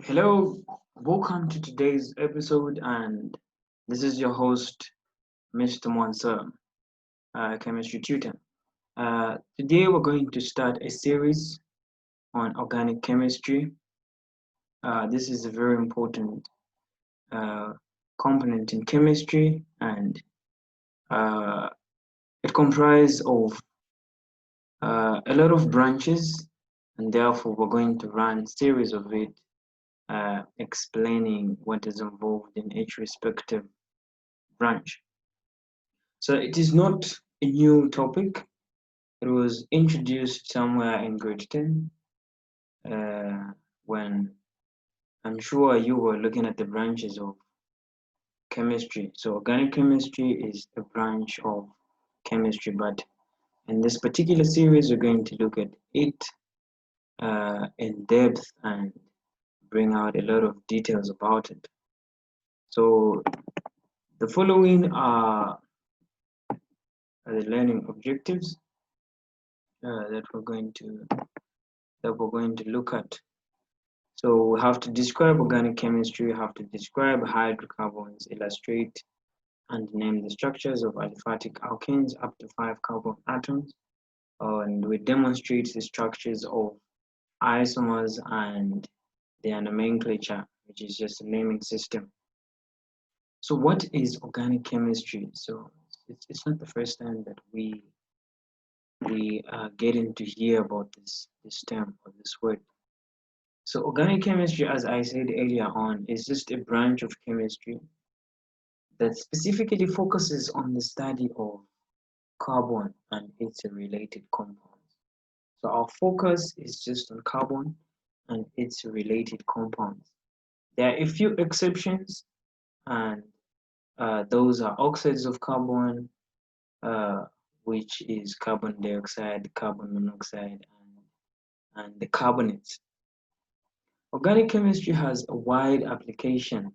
Hello, welcome to today's episode, and this is your host, Mr. Monser, chemistry tutor. Today, we're going to start a series on organic chemistry. This is a very important uh, component in chemistry, and uh, it comprises of a lot of branches, and therefore, we're going to run a series of it explaining what is involved in each respective branch. So it is not a new topic. It was introduced somewhere in grade 10 when I'm sure you were looking at the branches of chemistry. So organic chemistry is a branch of chemistry, but in this particular series, we're going to look at it in depth and bring out a lot of details about it. So the following are the learning objectives that we're going to look at. So we have to describe organic chemistry, we have to describe hydrocarbons, illustrate and name the structures of aliphatic alkanes up to 5 carbon atoms, and we demonstrate the structures of isomers and their nomenclature, which is just a naming system. So what is organic chemistry? So it's not the first time that we getting to hear about this term or this word. So organic chemistry, as I said earlier on, is just a branch of chemistry that specifically focuses on the study of carbon and its related compounds. So our focus is just on carbon and its related compounds. There are a few exceptions, and those are oxides of carbon, uh, which is carbon dioxide, carbon monoxide, and the carbonates. Organic chemistry has a wide application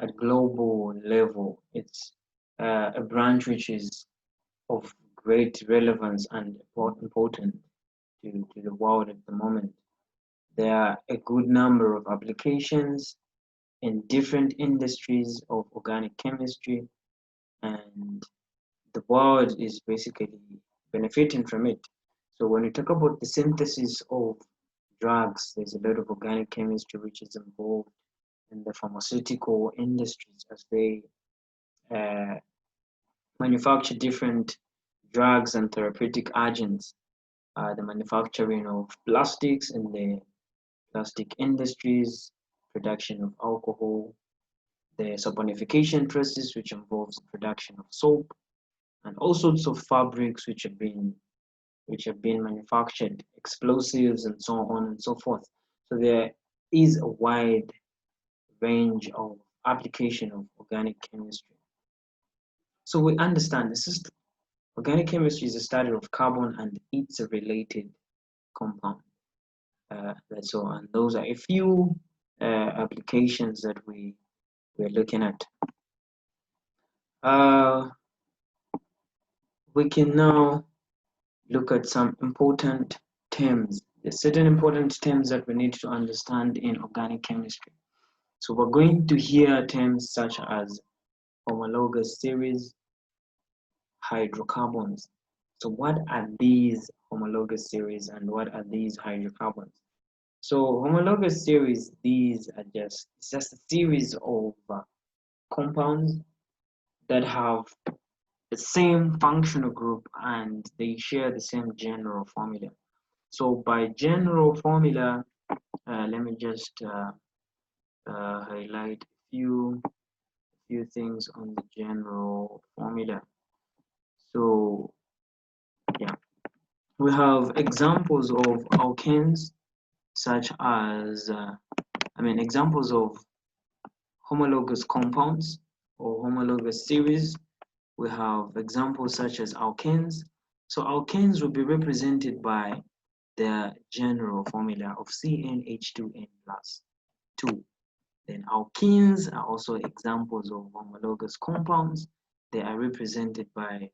at global level. It's a branch which is of great relevance and important to the world at the moment. There are a good number of applications in different industries of organic chemistry, and the world is basically benefiting from it. So when we talk about the synthesis of drugs, there's a lot of organic chemistry which is involved in the pharmaceutical industries as they uh, manufacture different drugs and therapeutic agents, the manufacturing of plastics in the plastic industries, production of alcohol, the saponification process, which involves the production of soap, and all sorts of fabrics which have been manufactured, explosives, and so on and so forth. So there is a wide range of application of organic chemistry. So we understand the system. Organic chemistry is a study of carbon and its related compound. That's all. And those are a few applications that we're looking at. Uh, we can now look at some important terms. There's certain important terms that we need to understand in organic chemistry. So we're going to hear terms such as homologous series, hydrocarbons. So what are these homologous series and what are these hydrocarbons? So homologous series, these are just a series of compounds that have the same functional group and they share the same general formula. So by general formula, let me just highlight a few things on the general formula. So yeah, we have examples of alkanes such as examples of homologous compounds or homologous series. We have examples such as alkanes. So alkanes will be represented by the general formula of CnH2n plus 2. Then alkenes are also examples of homologous compounds. They are represented by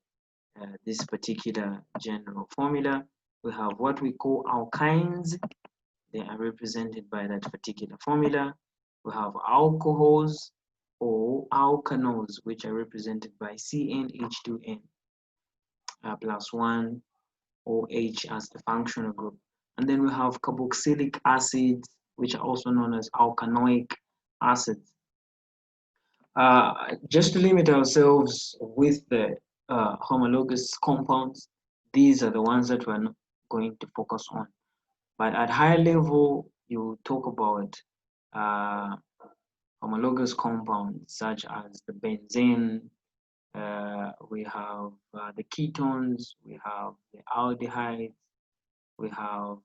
this particular general formula. We have what we call alkynes. they are represented by that particular formula. We have alcohols or alkanols, which are represented by CnH2n plus 1 OH as the functional group. And then we have carboxylic acids, which are also known as alkanoic acids. Just to limit ourselves with the homologous compounds, these are the ones that we're not going to focus on. But at higher level, you talk about homologous compounds such as the benzene, we have the ketones, we have the aldehydes, we have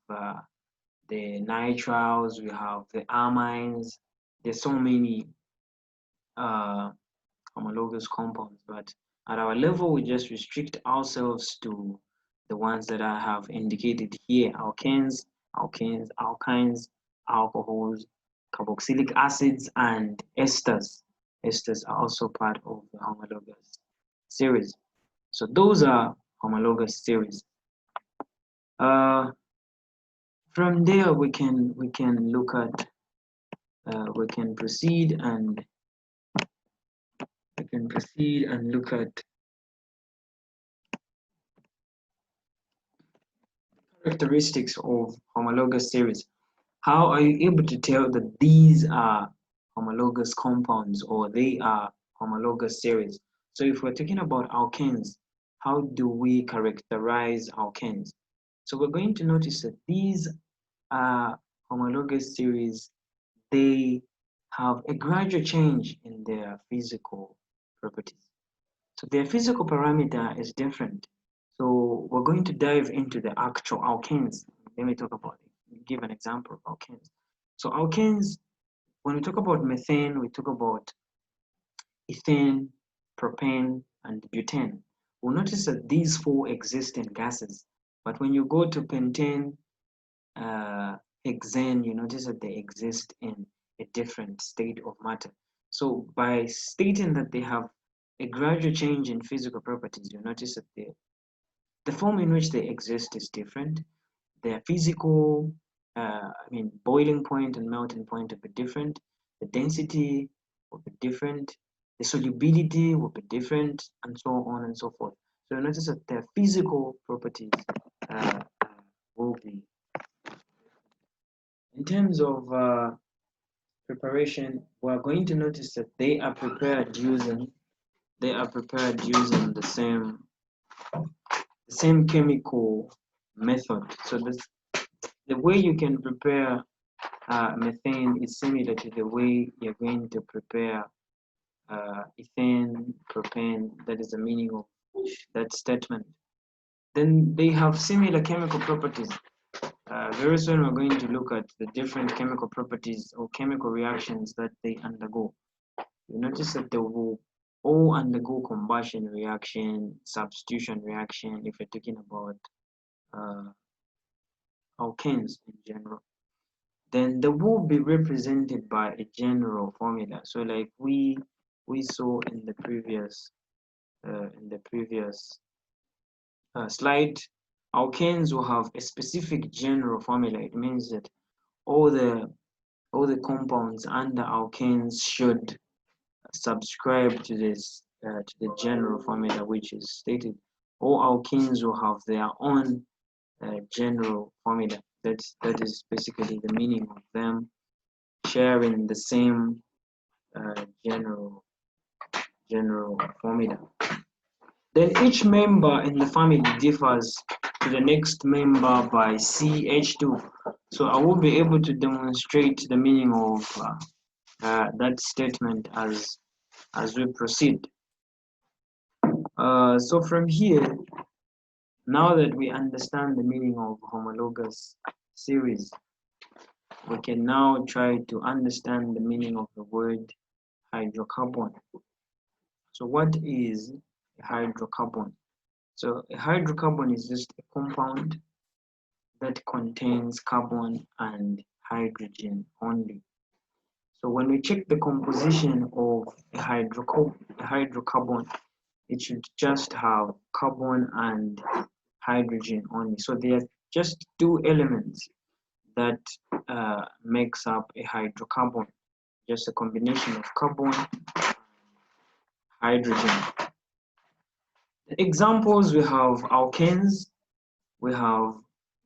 the nitriles, we have the amines. There's so many homologous compounds, but at our level, we just restrict ourselves to the ones that I have indicated here: alkanes, alkynes, alcohols, carboxylic acids, and esters. Esters are also part of the homologous series. So those are homologous series. From there, we can look at we can proceed and look at characteristics of homologous series. How are you able to tell that these are homologous compounds or they are homologous series? So if we're talking about alkanes, how do we characterize alkanes? So we're going to notice that these are homologous series. They have a gradual change in their physical properties. So their physical parameter is different. So we're going to dive into the actual alkanes. Let me talk about it. Give an example of alkanes. So alkanes, when we talk about methane, we talk about ethane, propane, and butane. We'll notice that these four exist in gases. But when you go to pentane, hexane, you notice that they exist in a different state of matter. So by stating that they have a gradual change in physical properties, you notice that the form in which they exist is different. Their physical, boiling point and melting point will be different. The density will be different. The solubility will be different, and so on and so forth. So you notice that their physical properties will be. In terms of preparation, we are going to notice that they are prepared using the same chemical method. So the way you can prepare methane is similar to the way you're going to prepare ethane, propane. That is the meaning of that statement. Then they have similar chemical properties. Very soon we're going to look at the different chemical properties or chemical reactions that they undergo. You notice that they will all undergo combustion reaction, substitution reaction, if you're talking about alkanes in general. Then they will be represented by a general formula. So like we saw in the previous slide, alkanes will have a specific general formula. It means that all the compounds under alkanes should subscribe to this to the general formula which is stated. All alkenes will have their own general formula. That is basically the meaning of them sharing the same general formula. Then each member in the family differs to the next member by CH2. So I will be able to demonstrate the meaning of that statement as we proceed. So from here, now that we understand the meaning of homologous series, we can now try to understand the meaning of the word hydrocarbon. So what is a hydrocarbon? So a hydrocarbon is just a compound that contains carbon and hydrogen only. So when we check the composition of a hydrocarbon, it should just have carbon and hydrogen only. So there are just two elements that makes up a hydrocarbon, just a combination of carbon and hydrogen. The examples, we have alkanes, we have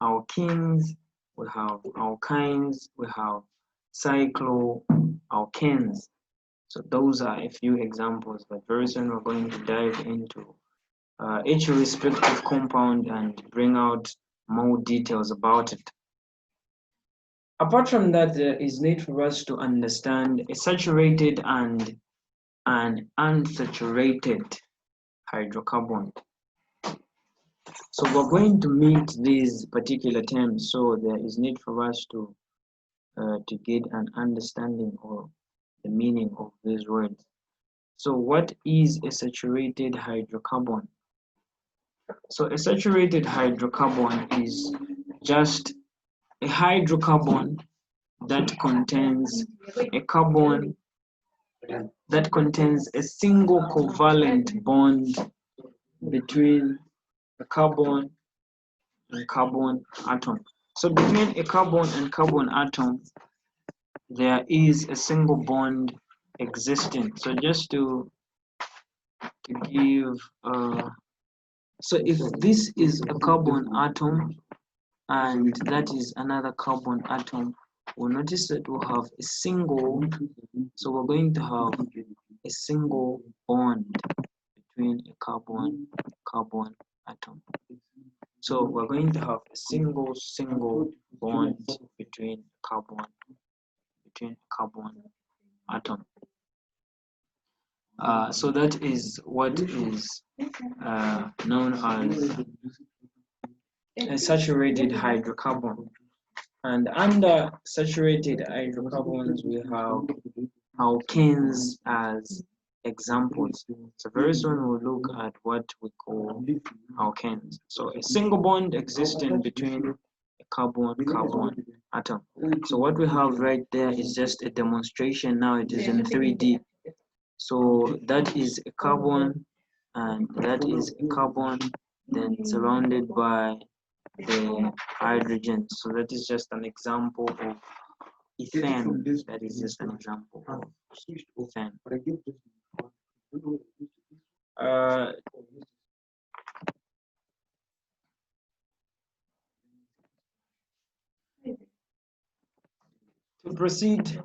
alkenes, we have alkynes, we have cycloalkanes. So those are a few examples, but very soon we're going to dive into each respective compound and bring out more details about it. Apart from that, there is need for us to understand a saturated and an unsaturated hydrocarbon. So we're going to meet these particular terms, so there is need for us to get an understanding of the meaning of these words. So what is a saturated hydrocarbon? So a saturated hydrocarbon is just a hydrocarbon that contains a carbon that contains a single covalent bond between a carbon and carbon atom. So between a carbon and carbon atom, there is a single bond existing. So just to give, so if this is a carbon atom and that is another carbon atom, we'll notice that we'll have a single, so we're going to have a single bond between a carbon atom. So we're going to have a single bond between carbon atom. So that is what is known as a saturated hydrocarbon. And under saturated hydrocarbons, we have alkanes as examples. So very soon we'll look at what we call alkanes. So a single bond existing between a carbon atom. So what we have right there is just a demonstration. Now it is in 3D. So that is a carbon and that is a carbon, then surrounded by the hydrogen. So that is just an example of ethane. That is just an example of ethane. To proceed,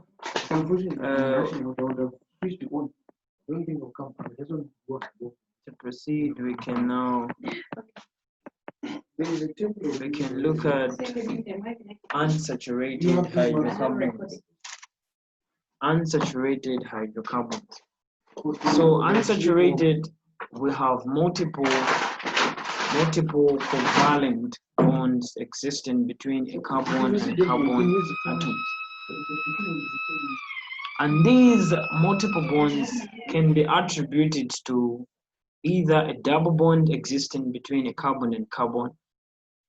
we can now look at unsaturated hydrocarbons. Unsaturated hydrocarbons. So unsaturated, we have multiple covalent bonds existing between a carbon and carbon atoms. And these multiple bonds can be attributed to either a double bond existing between a carbon and carbon,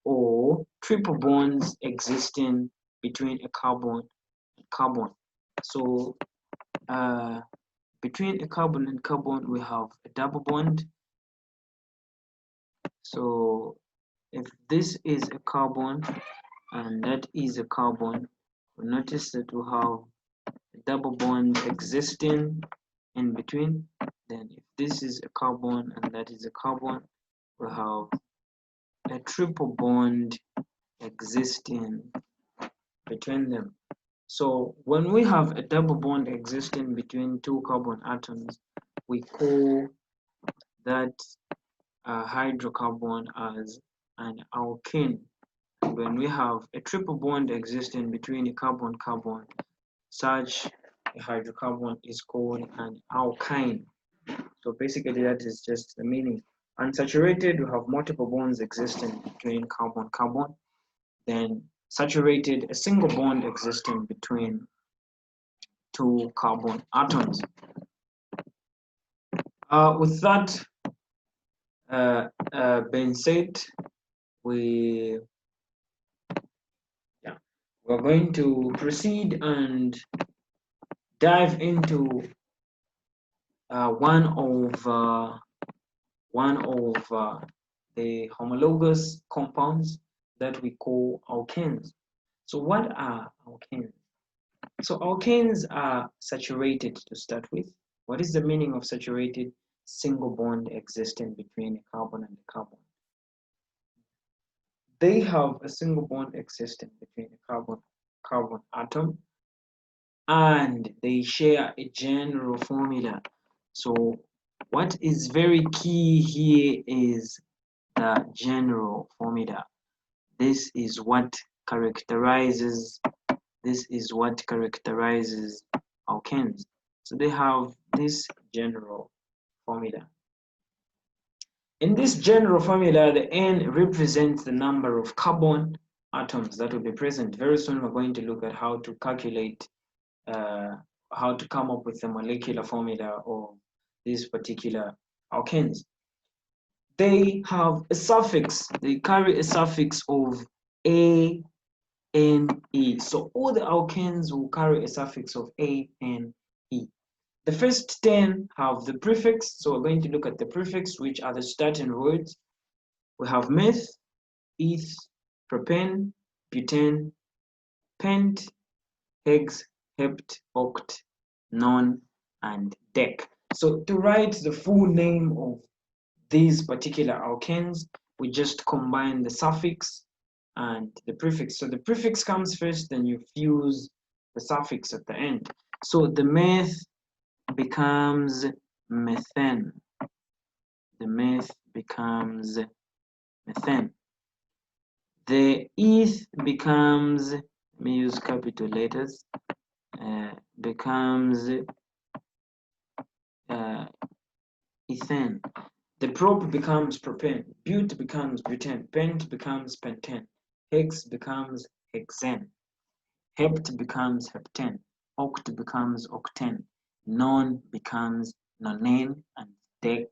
or triple bonds existing between a carbon and carbon. So between a carbon and carbon, we have a double bond. So if this is a carbon and that is a carbon, we notice that we have a double bond existing in between. Then if this is a carbon and that is a carbon, we have a triple bond existing between them. So when we have a double bond existing between two carbon atoms, we call that hydrocarbon as an alkane. And when we have a triple bond existing between a carbon, such a hydrocarbon is called an alkyne. So basically that is just the meaning. Unsaturated, we have multiple bonds existing between carbon. Then saturated, a single bond existing between two carbon atoms. With that being said, we're going to proceed and dive into one of the homologous compounds that we call alkanes. So what are alkanes? So alkanes are saturated to start with. What is the meaning of saturated? Single bond existing between a carbon and a carbon. They have a single bond existing between a carbon atom, and they share a general formula. So what is very key here is the general formula. This is what characterizes alkanes. So they have this general formula. In this general formula, the N represents the number of carbon atoms that will be present. Very soon we're going to look at how to calculate, how to come up with the molecular formula of these particular alkanes. They have a suffix, they carry a suffix of A, N, E. So all the alkanes will carry a suffix of A, N, E. The first 10 have the prefix, so we're going to look at the prefix, which are the starting words. We have meth, eth, propane, butane, pent, hex, hept, oct, non, and dec. So to write the full name of these particular alkanes, we just combine the suffix and the prefix. So the prefix comes first, then you fuse the suffix at the end. So the meth becomes methane. The meth becomes methane. The eth becomes, let me use capital letters, becomes ethane. The prop becomes propane. But becomes butane. Pent becomes pentane. Hex becomes hexane. Hept becomes heptane. Oct becomes octane. Non becomes nonane, and dec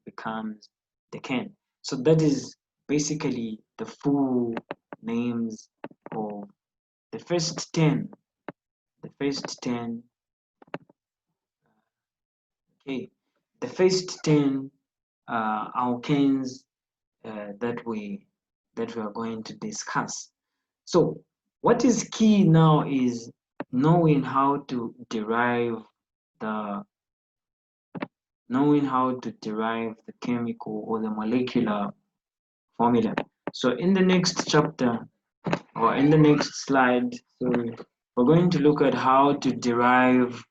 becomes decane. So that is basically the full names of the first 10. The first 10. Okay. The first 10 alkanes that we are going to discuss. So what is key now is knowing how to derive the chemical or the molecular formula. So in the next chapter, or in the next slide, sorry, we're going to look at how to derive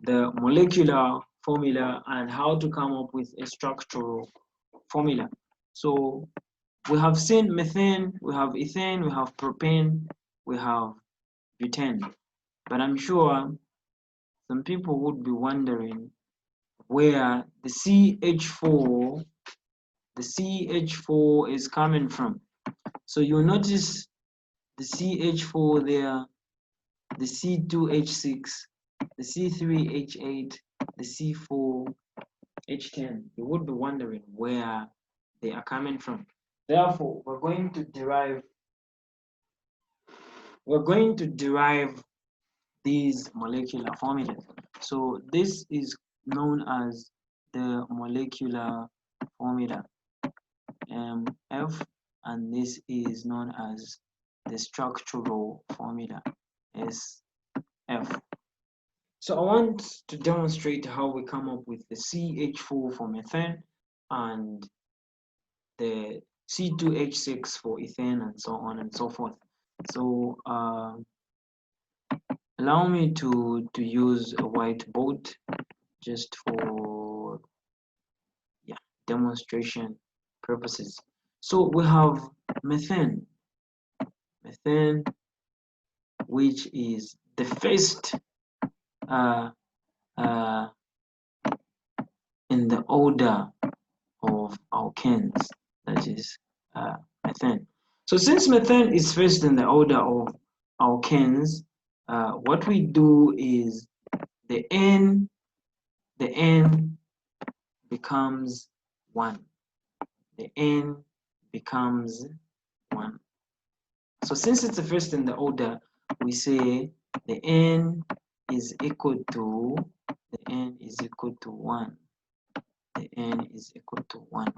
the molecular formula and how to come up with a structural formula. So we have seen methane, we have ethane, we have propane, we have butane. But I'm sure some people would be wondering where the CH4 is coming from. So you'll notice the CH4 there, the C2H6, the C3H8, the C4H10. You would be wondering where they are coming from. Therefore, we're going to derive these molecular formulas. So this is known as the molecular formula MF, and this is known as the structural formula SF. So I want to demonstrate how we come up with the CH4 for methane and the C2H6 for ethane, and so on and so forth. So allow me to use a whiteboard just for demonstration purposes. So we have methane, which is the first in the order of alkanes, that is methane. So since methane is first in the order of alkanes, what we do is the N becomes 1. The N becomes 1. So since it's the first in the order, we say the N is equal to 1. The N is equal to 1.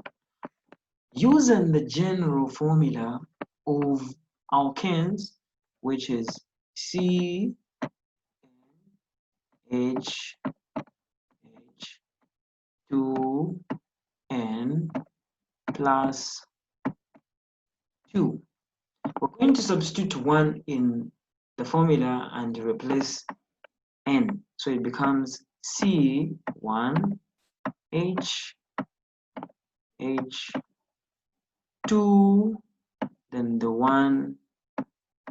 using the general formula of alkanes, which is CH H2N plus 2. We're going to substitute 1 in the formula and replace N. So it becomes C1H2, then the 1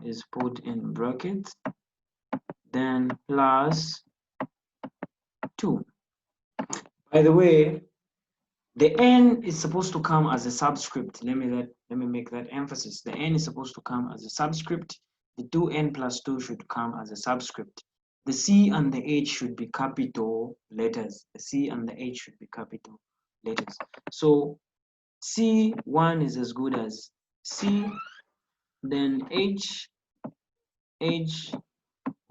is put in brackets, then plus 2. By the way, the N is supposed to come as a subscript. Let me make that emphasis. The N is supposed to come as a subscript. The 2N plus 2 should come as a subscript. The C and the H should be capital letters. The C and the H should be capital letters. So C1 is as good as C, then H, we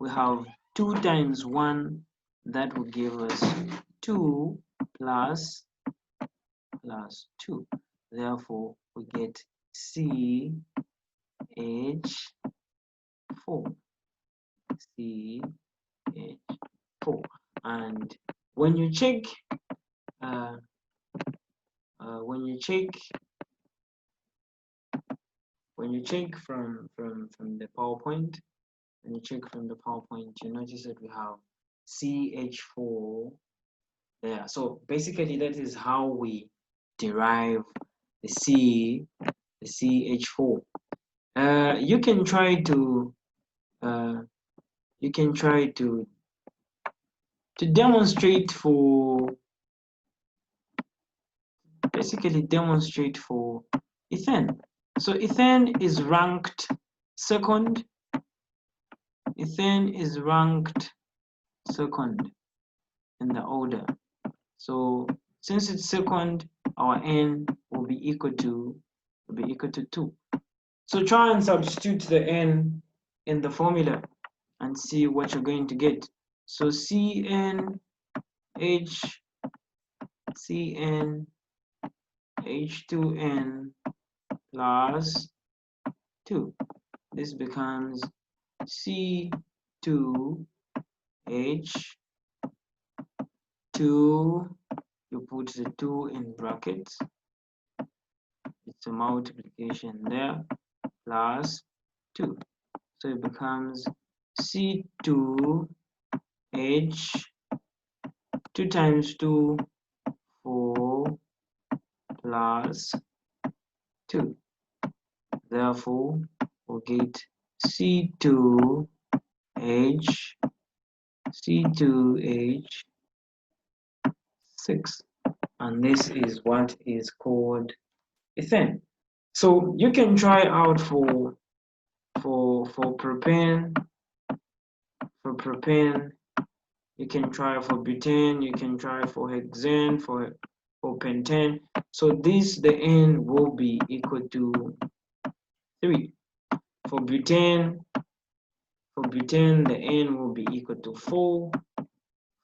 have 2 times 1, that will give us 2 plus 2. Therefore, we get CH4. CH4. And when you check, when you check from the PowerPoint, you notice that we have CH4 there. So basically, that is how we derive the CH4. You can try to demonstrate for ethane. So ethane is ranked second. Ethane is ranked second in the order. So since it's second, our N will be equal to 2. So try and substitute the N in the formula and see what you're going to get. So CN H2N plus 2. This becomes C2H2, you put the 2 in brackets, it's a multiplication there, plus 2. So it becomes C2H, 2 times 2, 4 plus 2. Therefore, we'll get C2H6, and this is what is called ethane. So you can try out for propane. For propane, you can try for butane, you can try for hexane, for pentane. So the N will be equal to 3. For butane, the N will be equal to 4.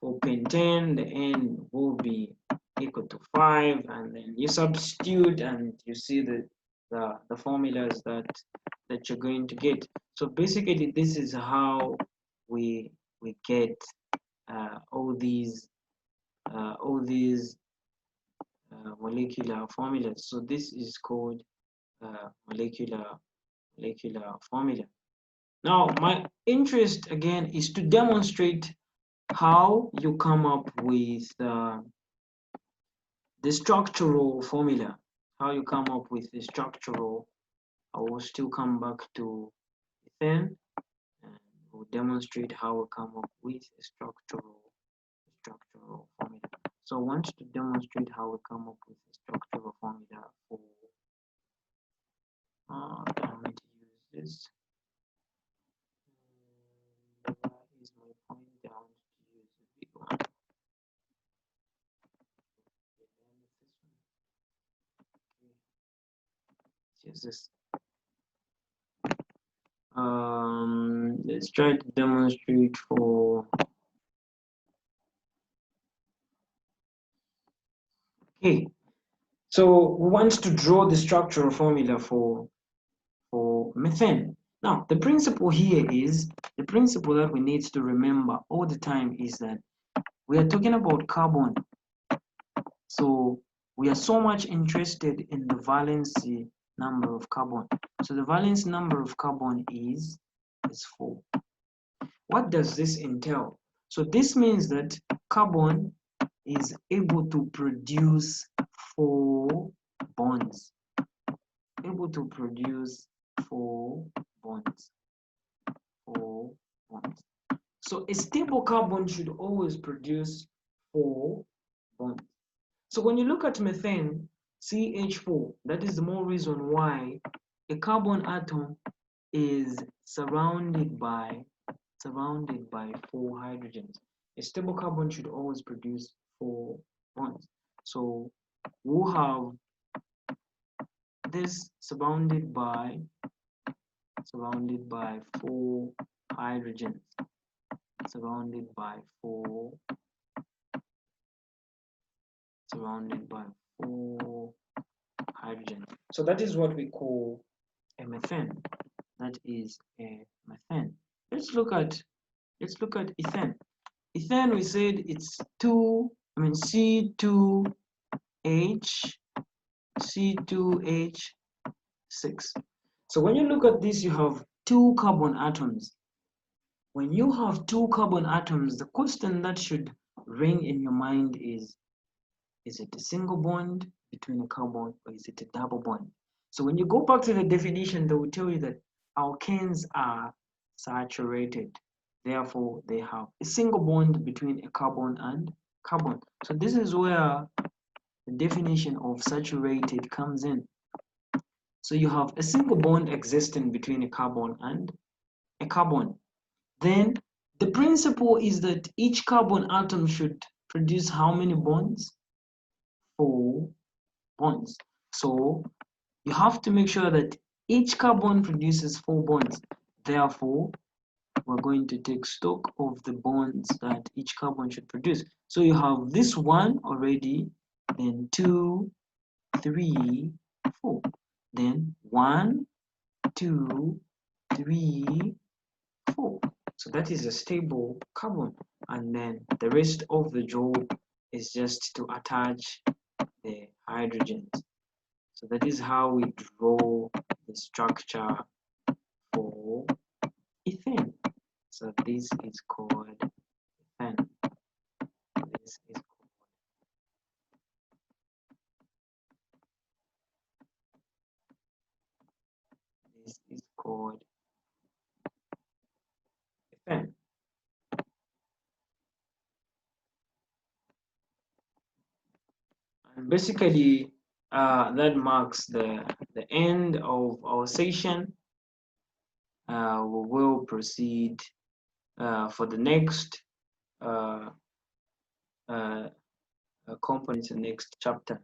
For pentane, the N will be equal to 5, and then you substitute and you see the formulas that you're going to get. So basically, this is how we get all these molecular formulas. So this is called molecular formula. Now, my interest again is to demonstrate how you come up with the structural formula. How you come up with the structural. I will still come back to ethane and we'll demonstrate how we come up with a structural formula. So I want to demonstrate how we come up with a structural formula for I'm going to use this. Where is my point? I want to use a big one. Use this. Let's try to demonstrate for okay. So we want to draw the structural formula for methane. Now, the principle here is, the principle that we need to remember all the time is that we are talking about carbon. So we are so much interested in the valence number of carbon. So the valence number of carbon is 4. What does this entail? So this means that carbon is able to produce 4 bonds. Able to produce 4 bonds. 4 bonds. So a stable carbon should always produce 4 bonds. So when you look at methane, CH4, that is the more reason why a carbon atom is surrounded by 4 hydrogens. A stable carbon should always produce 4 bonds. So we'll have this surrounded by 4 hydrogens. Surrounded by 4 hydrogen. So that is what we call a methane. That is a methane. Let's look at ethane. Ethane, we said it's C2H6. So when you look at this, you have 2 carbon atoms. When you have 2 carbon atoms, the question that should ring in your mind is it a single bond between a carbon or is it a double bond? So when you go back to the definition, they will tell you that alkanes are saturated. Therefore, they have a single bond between a carbon and carbon. So this is where the definition of saturated comes in. So you have a single bond existing between a carbon and a carbon. Then the principle is that each carbon atom should produce how many bonds? 4 bonds. So you have to make sure that each carbon produces 4 bonds. Therefore, we're going to take stock of the bonds that each carbon should produce. So you have this one already, then 2, 3, 4. Then 1, 2, 3, 4. So that is a stable carbon. And then the rest of the job is just to attach the hydrogens. So that is how we draw the structure for ethane. So this is called ethane. This is called ethane. And basically, that marks the end of our session. We will proceed for the next components in the next chapter.